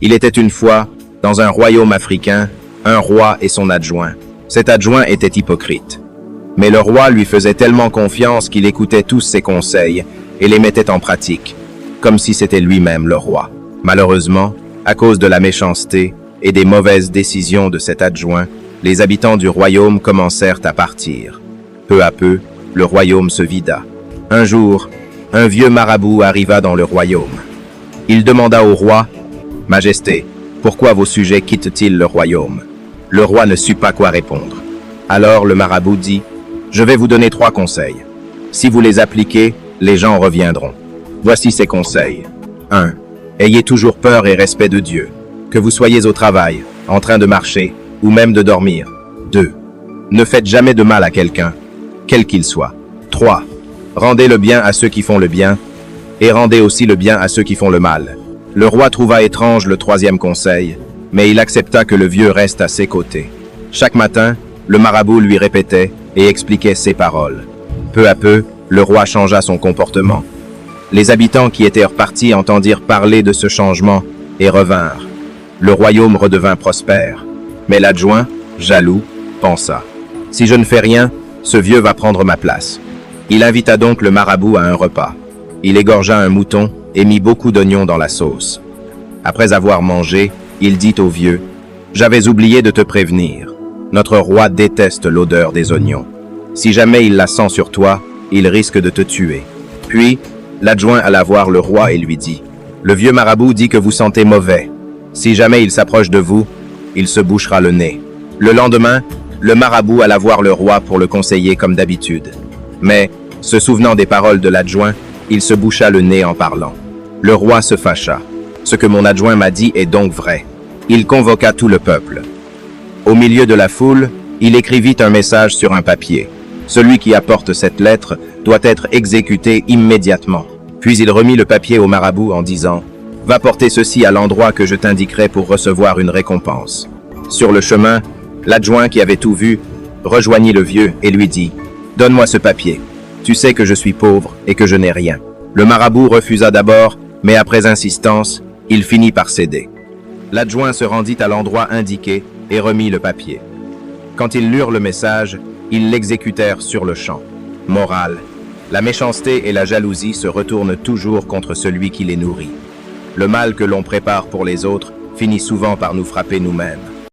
Il était une fois, dans un royaume africain, un roi et son adjoint. Cet adjoint était hypocrite. Mais le roi lui faisait tellement confiance qu'il écoutait tous ses conseils et les mettait en pratique, comme si c'était lui-même le roi. Malheureusement, à cause de la méchanceté et des mauvaises décisions de cet adjoint, les habitants du royaume commencèrent à partir. Peu à peu, le royaume se vida. Un jour, un vieux marabout arriva dans le royaume. Il demanda au roi, « Majesté, pourquoi vos sujets quittent-ils le royaume ?» Le roi ne sut pas quoi répondre. Alors le marabout dit, « Je vais vous donner 3 conseils. Si vous les appliquez, les gens reviendront. Voici ces conseils. 1. Ayez toujours peur et respect de Dieu. Que vous soyez au travail, en train de marcher, ou même de dormir. 2. Ne faites jamais de mal à quelqu'un, quel qu'il soit. 3. Rendez le bien à ceux qui font le bien, et rendez aussi le bien à ceux qui font le mal. » Le roi trouva étrange le 3e conseil, mais il accepta que le vieux reste à ses côtés. Chaque matin, le marabout lui répétait et expliquait ses paroles. Peu à peu, le roi changea son comportement. Les habitants qui étaient repartis entendirent parler de ce changement et revinrent. Le royaume redevint prospère. Mais l'adjoint, jaloux, pensa, « Si je ne fais rien, ce vieux va prendre ma place. » Il invita donc le marabout à un repas. Il égorgea un mouton et mit beaucoup d'oignons dans la sauce. Après avoir mangé, il dit au vieux, « J'avais oublié de te prévenir. Notre roi déteste l'odeur des oignons. Si jamais il la sent sur toi, il risque de te tuer. » Puis, l'adjoint alla voir le roi et lui dit, « Le vieux marabout dit que vous sentez mauvais. Si jamais il s'approche de vous, il se bouchera le nez. » Le lendemain, le marabout alla voir le roi pour le conseiller comme d'habitude. Mais, se souvenant des paroles de l'adjoint, il se boucha le nez en parlant. Le roi se fâcha. « Ce que mon adjoint m'a dit est donc vrai. » Il convoqua tout le peuple. Au milieu de la foule, il écrivit un message sur un papier. Celui qui apporte cette lettre doit être exécuté immédiatement. Puis il remit le papier au marabout en disant « Va porter ceci à l'endroit que je t'indiquerai pour recevoir une récompense. » Sur le chemin, l'adjoint qui avait tout vu rejoignit le vieux et lui dit « Donne-moi ce papier. Tu sais que je suis pauvre et que je n'ai rien. » Le marabout refusa d'abord, mais après insistance, il finit par céder. L'adjoint se rendit à l'endroit indiqué et remit le papier. Quand ils lurent le message, ils l'exécutèrent sur le champ. Morale: la méchanceté et la jalousie se retournent toujours contre celui qui les nourrit. Le mal que l'on prépare pour les autres finit souvent par nous frapper nous-mêmes.